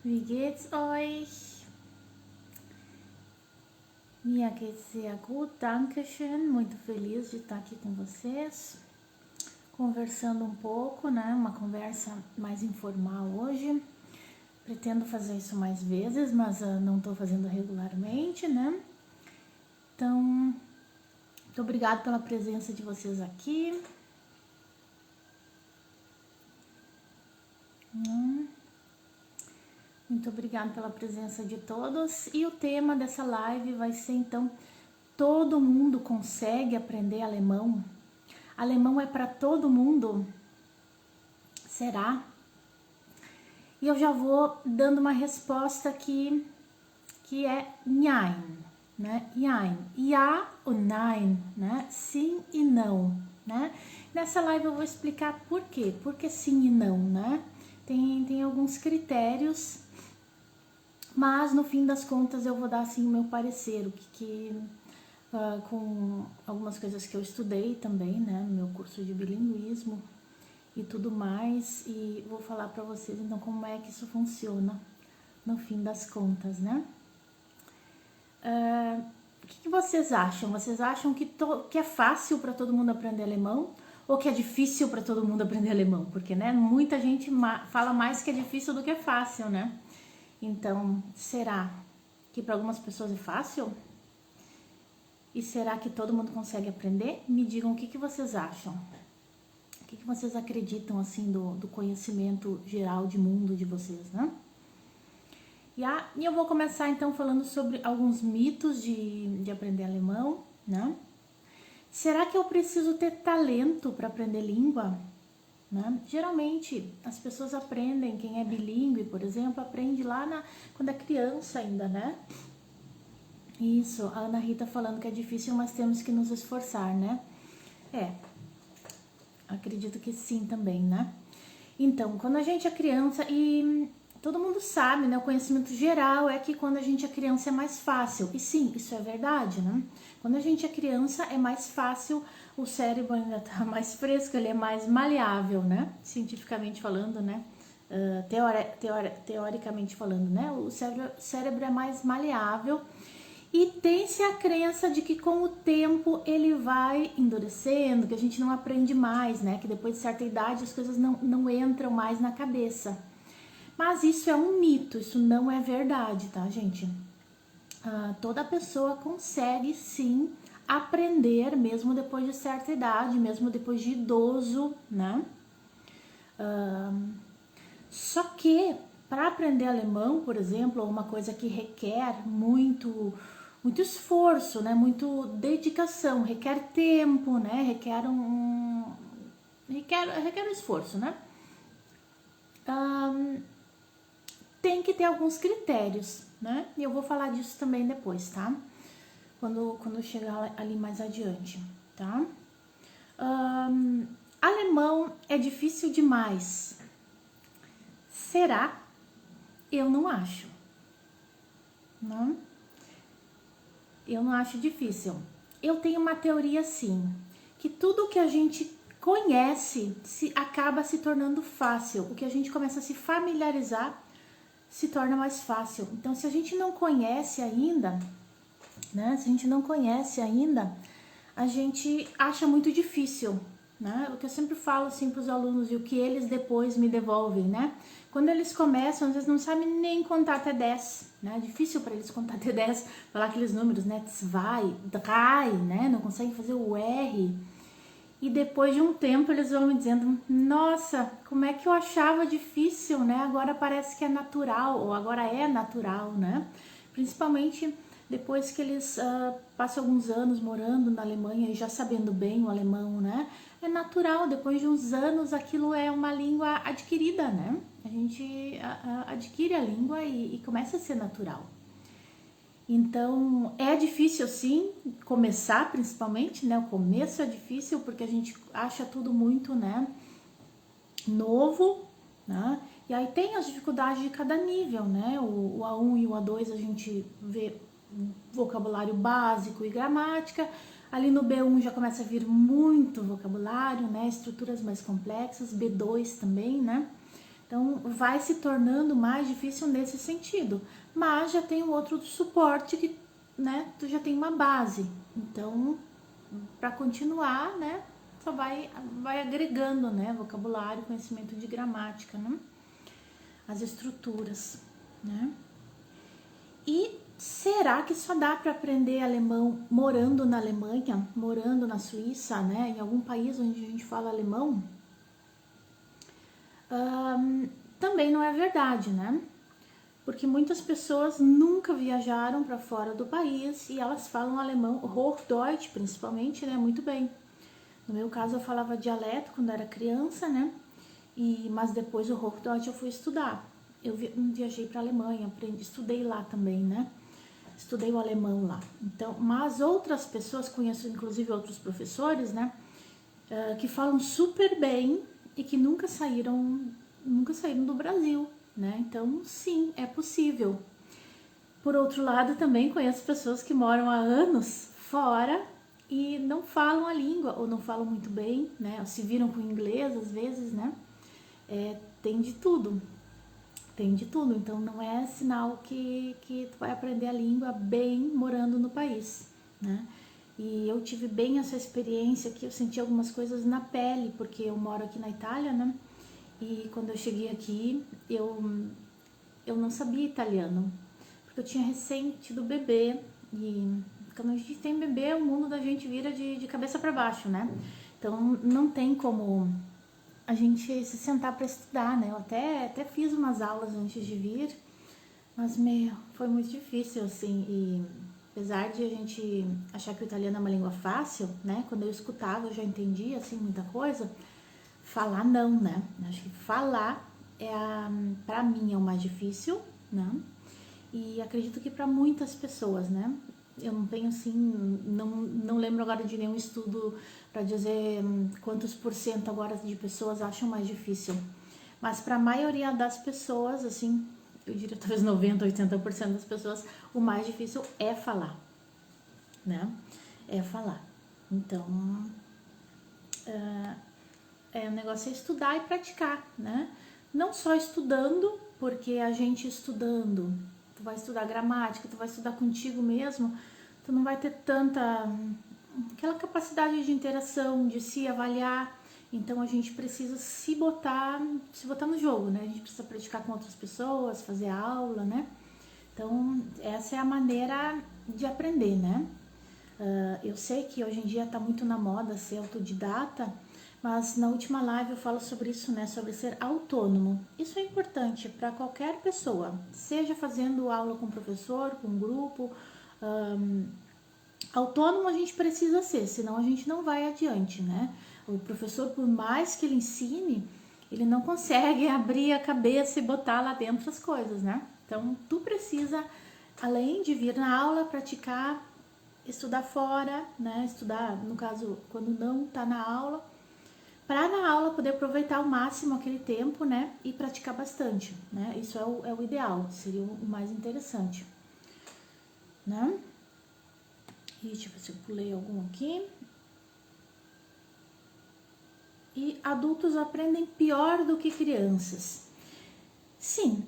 Wie geht's euch? Mir geht's sehr gut, danke schön. Muito feliz de estar aqui com vocês, conversando um pouco, né? Uma conversa mais informal hoje. Pretendo fazer isso mais vezes, mas não estou fazendo regularmente, né? Então, muito obrigada pela presença de vocês aqui. Muito obrigada pela presença de todos. E o tema dessa live vai ser, então, todo mundo consegue aprender alemão? Alemão é para todo mundo? Será? E eu já vou dando uma resposta aqui, que é nein, né? Nein. Ja ou nein, né? Sim e não, né? Nessa live eu vou explicar por quê. Por que sim e não, né? Tem alguns critérios, mas no fim das contas eu vou dar assim o meu parecer, com algumas coisas que eu estudei também, né, no meu curso de bilinguismo e tudo mais, e vou falar para vocês então como é que isso funciona no fim das contas, né? O que vocês acham? Vocês acham que é fácil para todo mundo aprender alemão ou que é difícil para todo mundo aprender alemão? Porque, né, muita gente fala mais que é difícil do que é fácil, né? Então, será que para algumas pessoas é fácil? E será que todo mundo consegue aprender? Me digam o que vocês acham. O que vocês acreditam, assim, do conhecimento geral de mundo de vocês, né? E eu vou começar, então, falando sobre alguns mitos de aprender alemão, né? Será que eu preciso ter talento para aprender língua? Né? Geralmente as pessoas aprendem, quem é bilíngue, por exemplo, aprende lá quando é criança ainda, né? Isso, a Ana Rita falando que é difícil, mas temos que nos esforçar, né? Acredito que sim também, né? Então, quando a gente é criança, e todo mundo sabe, né? O conhecimento geral é que quando a gente é criança é mais fácil. E sim, isso é verdade, né? Quando a gente é criança é mais fácil, o cérebro ainda tá mais fresco, ele é mais maleável, né? Cientificamente falando, né? Teoricamente falando, né? O cérebro é mais maleável. E tem-se a crença de que com o tempo ele vai endurecendo, que a gente não aprende mais, né? Que depois de certa idade as coisas não entram mais na cabeça. Mas isso é um mito, isso não é verdade, tá, gente? Toda pessoa consegue sim aprender, mesmo depois de certa idade, mesmo depois de idoso, né? Só que para aprender alemão, por exemplo, uma coisa que requer muito esforço, né? Muito dedicação, requer tempo, né? Requer um esforço, né? Tem que ter alguns critérios, né? E eu vou falar disso também depois, tá? Quando chegar ali mais adiante, tá? Alemão é difícil demais. Será? Eu não acho. Não? Eu não acho difícil. Eu tenho uma teoria assim, que tudo que a gente conhece acaba se tornando fácil. O que a gente começa a se familiarizar se torna mais fácil. Então, se a gente não conhece ainda, né? Se a gente não conhece ainda, a gente acha muito difícil, né? O que eu sempre falo assim para os alunos e o que eles depois me devolvem, né? Quando eles começam, às vezes não sabem nem contar até 10, né? É difícil para eles contar até 10, falar aqueles números, né? Zwei, drei, né? Não conseguem fazer o R. E depois de um tempo eles vão me dizendo, nossa, como é que eu achava difícil, né? Agora parece que é natural, ou agora é natural, né? Principalmente depois que eles passam alguns anos morando na Alemanha e já sabendo bem o alemão, né? É natural, depois de uns anos aquilo é uma língua adquirida, né? A gente adquire a língua e começa a ser natural. Então, é difícil sim, começar principalmente, né? O começo é difícil porque a gente acha tudo muito, né, novo, né? E aí tem as dificuldades de cada nível, né? O A1 e o A2 a gente vê vocabulário básico e gramática. Ali no B1 já começa a vir muito vocabulário, né? Estruturas mais complexas, B2 também, né? Então, vai se tornando mais difícil nesse sentido. Mas já tem um outro suporte que, né, tu já tem uma base. Então, para continuar, né, só vai agregando, né, vocabulário, conhecimento de gramática, né, as estruturas, né. E será que só dá para aprender alemão morando na Alemanha, morando na Suíça, né, em algum país onde a gente fala alemão? Também não é verdade, né? Porque muitas pessoas nunca viajaram para fora do país e elas falam alemão, Hochdeutsch principalmente, né, muito bem. No meu caso eu falava dialeto quando era criança, né? Mas depois o Hochdeutsch eu fui estudar. Eu viajei para a Alemanha, estudei lá também, né? Estudei o alemão lá. Então, mas outras pessoas, conheço inclusive outros professores, né? Que falam super bem e que nunca saíram do Brasil, né? Então, sim, é possível. Por outro lado, também conheço pessoas que moram há anos fora e não falam a língua, ou não falam muito bem, né? Ou se viram com inglês, às vezes, né? Tem de tudo. Tem de tudo. Então, não é sinal que tu vai aprender a língua bem morando no país, né? E eu tive bem essa experiência que eu senti algumas coisas na pele, porque eu moro aqui na Itália, né? E quando eu cheguei aqui, eu não sabia italiano, porque eu tinha recém tido bebê. E quando a gente tem bebê, o mundo da gente vira de cabeça para baixo, né? Então não tem como a gente se sentar para estudar, né? Eu até fiz umas aulas antes de vir, mas foi muito difícil, assim. E apesar de a gente achar que o italiano é uma língua fácil, né? Quando eu escutava, eu já entendia, assim, muita coisa. Falar não, né? Acho que falar para mim é o mais difícil, né? E acredito que para muitas pessoas, né? Eu não tenho assim, não lembro agora de nenhum estudo para dizer quantos por cento agora de pessoas acham mais difícil. Mas para a maioria das pessoas, assim, eu diria talvez 90, 80% das pessoas, o mais difícil é falar, né? É falar. Então, o negócio é estudar e praticar, né? Não só estudando, porque a gente estudando, tu vai estudar gramática, tu vai estudar contigo mesmo, tu não vai ter tanta aquela capacidade de interação, de se avaliar. Então a gente precisa se botar no jogo, né? A gente precisa praticar com outras pessoas, fazer aula, né? Então essa é a maneira de aprender, né? Eu sei que hoje em dia está muito na moda ser autodidata, mas na última live eu falo sobre isso, né? Sobre ser autônomo. Isso é importante para qualquer pessoa, seja fazendo aula com professor, com grupo. Autônomo a gente precisa ser, senão a gente não vai adiante, né? O professor, por mais que ele ensine, ele não consegue abrir a cabeça e botar lá dentro as coisas, né? Então, tu precisa, além de vir na aula, praticar, estudar fora, né? Estudar, no caso, quando não tá na aula, para na aula poder aproveitar ao máximo aquele tempo, né? E praticar bastante, né? Isso é o ideal, seria o mais interessante, né? E deixa eu ver se eu pulei algum aqui. E adultos aprendem pior do que crianças. Sim,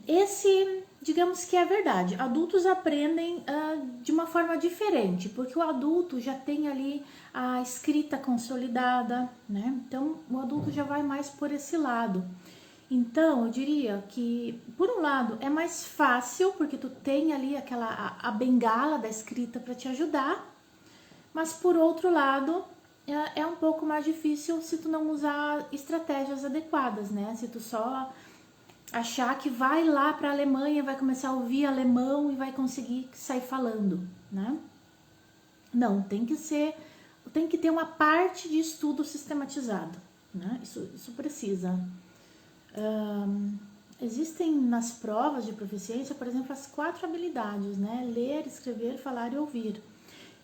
digamos que é verdade. Adultos aprendem de uma forma diferente, porque o adulto já tem ali a escrita consolidada, né? Então, o adulto já vai mais por esse lado. Então, eu diria que, por um lado, é mais fácil, porque tu tem ali a bengala da escrita para te ajudar, mas por outro lado, é um pouco mais difícil se tu não usar estratégias adequadas, né? Se tu só achar que vai lá para a Alemanha, vai começar a ouvir alemão e vai conseguir sair falando, né? Não, tem que ter uma parte de estudo sistematizado, né? Isso precisa. Existem nas provas de proficiência, por exemplo, as 4 habilidades, né? Ler, escrever, falar e ouvir.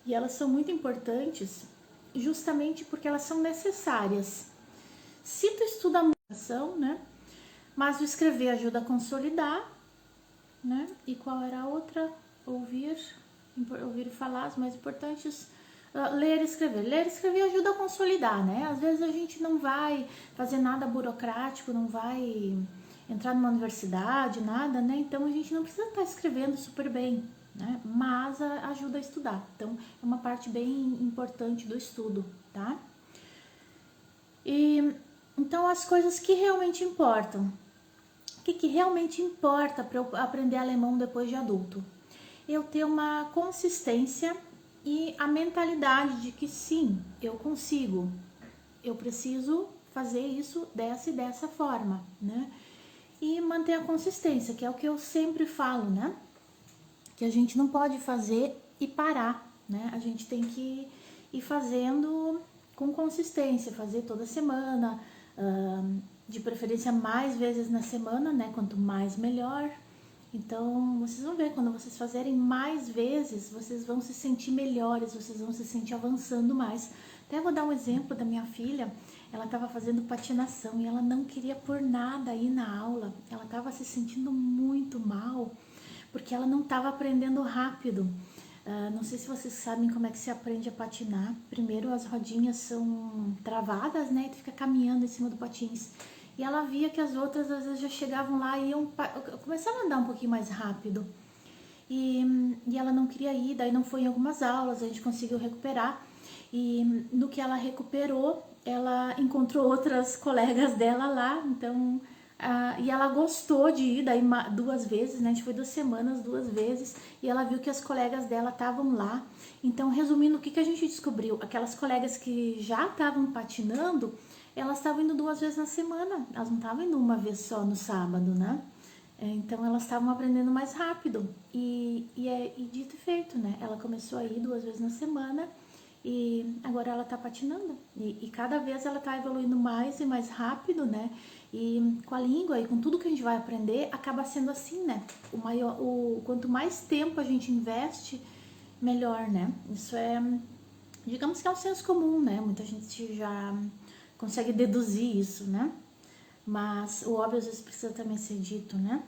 E elas são muito importantes justamente porque elas são necessárias. Se tu estuda a comunicação, né? Mas o escrever ajuda a consolidar, né? E qual era a outra? Ouvir e falar, as mais importantes. Ler e escrever. Ler e escrever ajuda a consolidar, né? Às vezes a gente não vai fazer nada burocrático, não vai entrar numa universidade, nada, né? Então a gente não precisa estar escrevendo super bem, né? Mas ajuda a estudar. Então é uma parte bem importante do estudo, tá? E então as coisas que realmente importam. O que realmente importa para eu aprender alemão depois de adulto? Eu ter uma consistência e a mentalidade de que sim, eu consigo. Eu preciso fazer isso dessa e dessa forma, né? E manter a consistência, que é o que eu sempre falo, né? Que a gente não pode fazer e parar, né? A gente tem que ir fazendo com consistência, fazer toda semana, de preferência mais vezes na semana, né? Quanto mais melhor. Então, vocês vão ver, quando vocês fazerem mais vezes, vocês vão se sentir melhores, vocês vão se sentir avançando mais. Até vou dar um exemplo da minha filha. Ela estava fazendo patinação e ela não queria por nada ir na aula. Ela estava se sentindo muito mal, porque ela não estava aprendendo rápido. Não sei se vocês sabem como é que se aprende a patinar. Primeiro as rodinhas são travadas, né? E tu fica caminhando em cima do patins. E ela via que as outras às vezes já chegavam lá e começavam a andar um pouquinho mais rápido. E ela não queria ir, daí não foi em algumas aulas, a gente conseguiu recuperar. E no que ela recuperou, ela encontrou outras colegas dela lá, então... e ela gostou de ir, daí 2 vezes, né? A gente foi 2 semanas, 2 vezes, e ela viu que as colegas dela estavam lá. Então, resumindo, o que a gente descobriu? Aquelas colegas que já estavam patinando, elas estavam indo 2 vezes na semana, elas não estavam indo uma vez só no sábado, né? Então, elas estavam aprendendo mais rápido, e dito e feito, né? Ela começou a ir 2 vezes na semana, e agora ela tá patinando, e cada vez ela tá evoluindo mais e mais rápido, né? E com a língua e com tudo que a gente vai aprender, acaba sendo assim, né? Quanto mais tempo a gente investe, melhor, né? Isso é, digamos que é um senso comum, né? Muita gente já consegue deduzir isso, né? Mas o óbvio às vezes precisa também ser dito, né?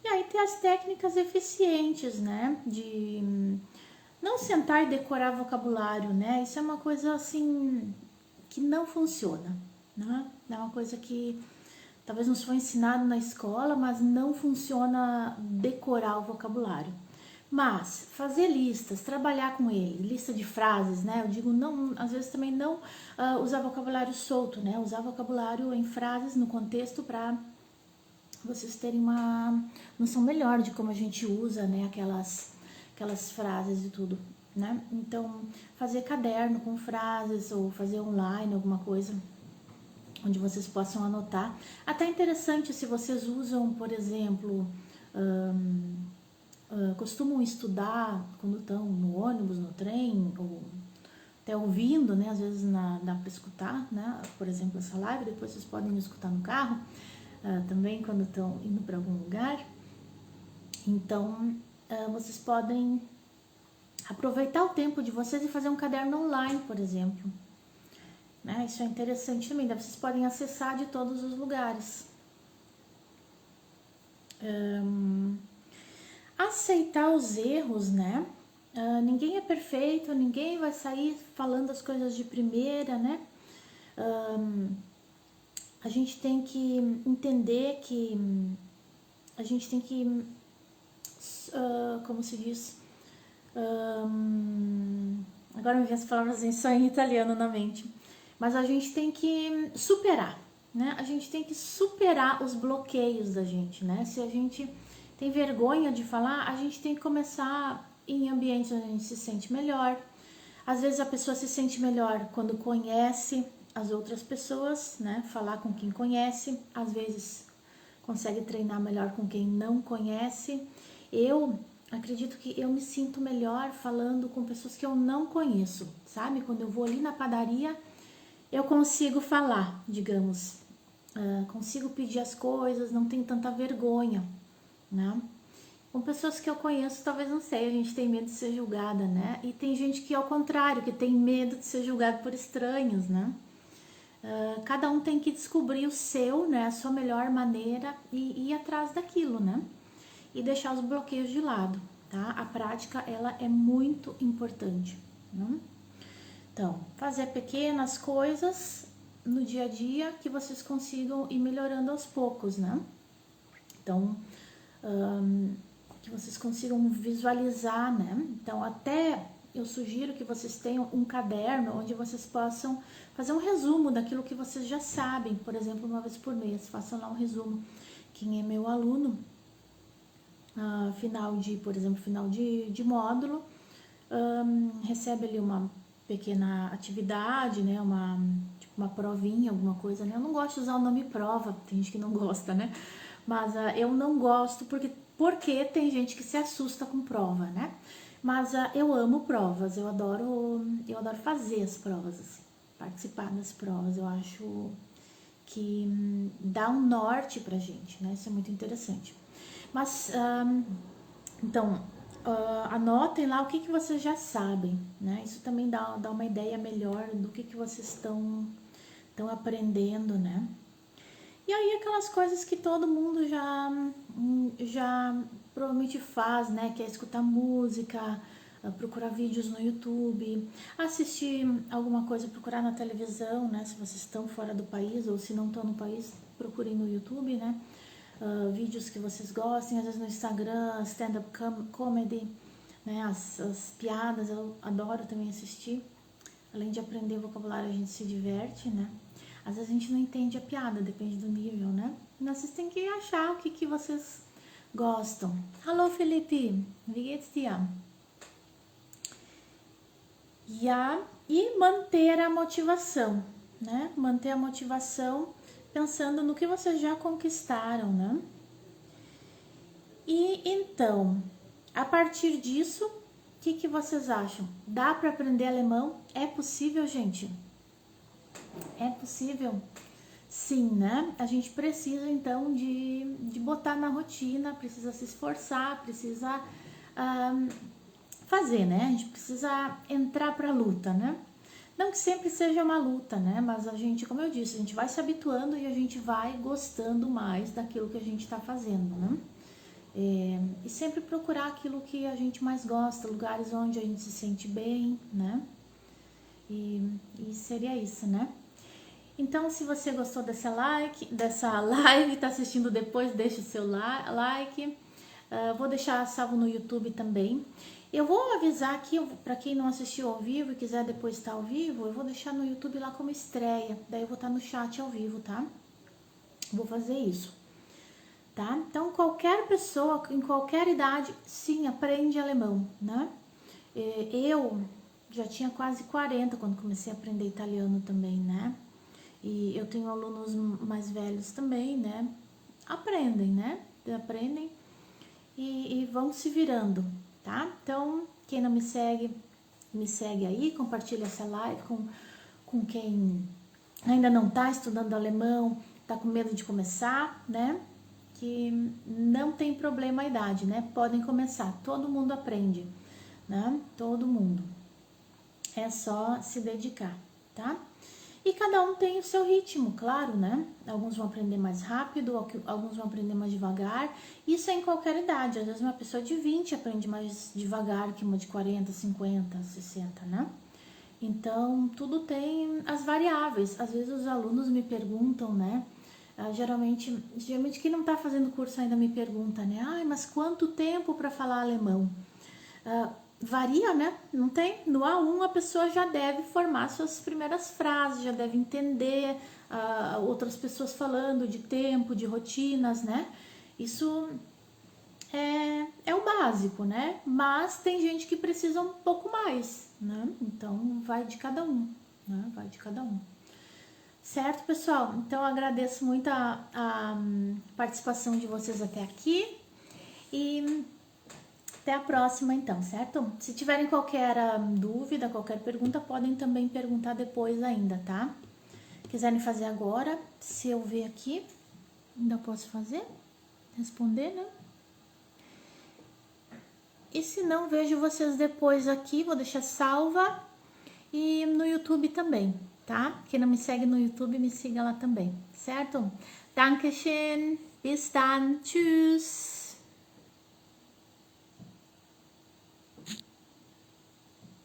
E aí tem as técnicas eficientes, né? De não sentar e decorar vocabulário, né? Isso é uma coisa assim que não funciona, né? É uma coisa que talvez nos foi ensinado na escola, mas não funciona decorar o vocabulário. Mas fazer listas, trabalhar com ele, lista de frases, né? Eu digo não, às vezes também não usar vocabulário solto, né? Usar vocabulário em frases no contexto para vocês terem uma noção melhor de como a gente usa, né? Aquelas frases e tudo, né? Então, fazer caderno com frases ou fazer online alguma coisa onde vocês possam anotar. Até interessante se vocês usam, por exemplo, costumam estudar quando estão no ônibus, no trem, ou até ouvindo, né? Às vezes dá para escutar, né? Por exemplo, essa live, depois vocês podem me escutar no carro, também quando estão indo para algum lugar. Então, vocês podem aproveitar o tempo de vocês e fazer um caderno online, por exemplo. Né? Isso é interessante também, daí vocês podem acessar de todos os lugares. Aceitar os erros, né? Ninguém é perfeito, ninguém vai sair falando as coisas de primeira, né? A gente tem que entender que a gente tem que, como se diz, agora me vem as palavras só em italiano na mente, mas a gente tem que superar, né? A gente tem que superar os bloqueios da gente, né? Se a gente tem vergonha de falar, a gente tem que começar em ambientes onde a gente se sente melhor. Às vezes a pessoa se sente melhor quando conhece as outras pessoas, né? Falar com quem conhece, às vezes consegue treinar melhor com quem não conhece. Eu acredito que eu me sinto melhor falando com pessoas que eu não conheço, sabe? Quando eu vou ali na padaria, eu consigo falar, digamos, consigo pedir as coisas, não tenho tanta vergonha, né? Com pessoas que eu conheço, talvez não sei, a gente tem medo de ser julgada, né? E tem gente que, ao contrário, que tem medo de ser julgado por estranhos, né? Cada um tem que descobrir o seu, né? A sua melhor maneira e ir atrás daquilo, né? E deixar os bloqueios de lado, tá? A prática, ela é muito importante, né? Então, fazer pequenas coisas no dia a dia que vocês consigam ir melhorando aos poucos, né? Então, que vocês consigam visualizar, né? Então, até eu sugiro que vocês tenham um caderno onde vocês possam fazer um resumo daquilo que vocês já sabem. Por exemplo, uma vez por mês, façam lá um resumo. Quem é meu aluno, por exemplo, final de módulo, recebe ali uma pequena atividade, né? Tipo uma provinha, alguma coisa, né? Eu não gosto de usar o nome prova, tem gente que não gosta, né? Mas eu não gosto porque tem gente que se assusta com prova, né? Mas eu amo provas, eu adoro fazer as provas, assim, participar das provas. Eu acho que dá um norte pra gente, né? Isso é muito interessante. Mas, então, anotem lá o que vocês já sabem, né? Isso também dá uma ideia melhor do que vocês estão aprendendo, né? E aí aquelas coisas que todo mundo já provavelmente faz, né? Que é escutar música, procurar vídeos no YouTube, assistir alguma coisa, procurar na televisão, né? Se vocês estão fora do país ou se não estão no país, procurem no YouTube, né? Vídeos que vocês gostem, às vezes no Instagram, stand-up comedy, né? As piadas, eu adoro também assistir. Além de aprender vocabulário, a gente se diverte, né? Às vezes a gente não entende a piada, depende do nível, né? Mas vocês têm que achar o que vocês gostam. Alô, Felipe! Wie geht's dir? E manter a motivação, né? Manter a motivação pensando no que vocês já conquistaram, né? E então, a partir disso, o que vocês acham? Dá para aprender alemão? É possível, gente? É possível? Sim, né? A gente precisa, então, de botar na rotina, precisa se esforçar, precisa fazer, né? A gente precisa entrar pra luta, né? Não que sempre seja uma luta, né? Mas a gente, como eu disse, a gente vai se habituando e a gente vai gostando mais daquilo que a gente tá fazendo, né? E sempre procurar aquilo que a gente mais gosta, lugares onde a gente se sente bem, né? E seria isso, né? Então, se você gostou dessa live, tá assistindo depois, deixa o seu like. Vou deixar salvo no YouTube também. Eu vou avisar aqui, para quem não assistiu ao vivo e quiser depois estar ao vivo, eu vou deixar no YouTube lá como estreia. Daí eu vou estar no chat ao vivo, tá? Vou fazer isso, tá? Então, qualquer pessoa, em qualquer idade, sim, aprende alemão, né? Eu já tinha quase 40 quando comecei a aprender italiano também, né? E eu tenho alunos mais velhos também, né? Aprendem, né? Aprendem e vão se virando, tá? Então, quem não me segue aí, compartilha essa live com quem ainda não tá estudando alemão, tá com medo de começar, né? Que não tem problema a idade, né? Podem começar, todo mundo aprende, né? Todo mundo. É só se dedicar, tá? E cada um tem o seu ritmo, claro, né? Alguns vão aprender mais rápido, alguns vão aprender mais devagar. Isso é em qualquer idade. Às vezes uma pessoa de 20 aprende mais devagar que uma de 40, 50, 60, né? Então, tudo tem as variáveis. Às vezes os alunos me perguntam, né? Geralmente quem não tá fazendo curso ainda me pergunta, né? Ai, mas quanto tempo para falar alemão? Varia, né? Não tem? No A1 a pessoa já deve formar suas primeiras frases, já deve entender outras pessoas falando de tempo, de rotinas, né? Isso é o básico, né? Mas tem gente que precisa um pouco mais, né? Então vai de cada um, né? Vai de cada um. Certo, pessoal? Então eu agradeço muito a participação de vocês até aqui e até a próxima, então, certo? Se tiverem qualquer dúvida, qualquer pergunta, podem também perguntar depois ainda, tá? Quiserem fazer agora, se eu ver aqui, ainda posso responder, né? E se não, vejo vocês depois aqui, vou deixar salva e no YouTube também, tá? Quem não me segue no YouTube, me siga lá também, certo? Dankeschön, bis dann, tschüss!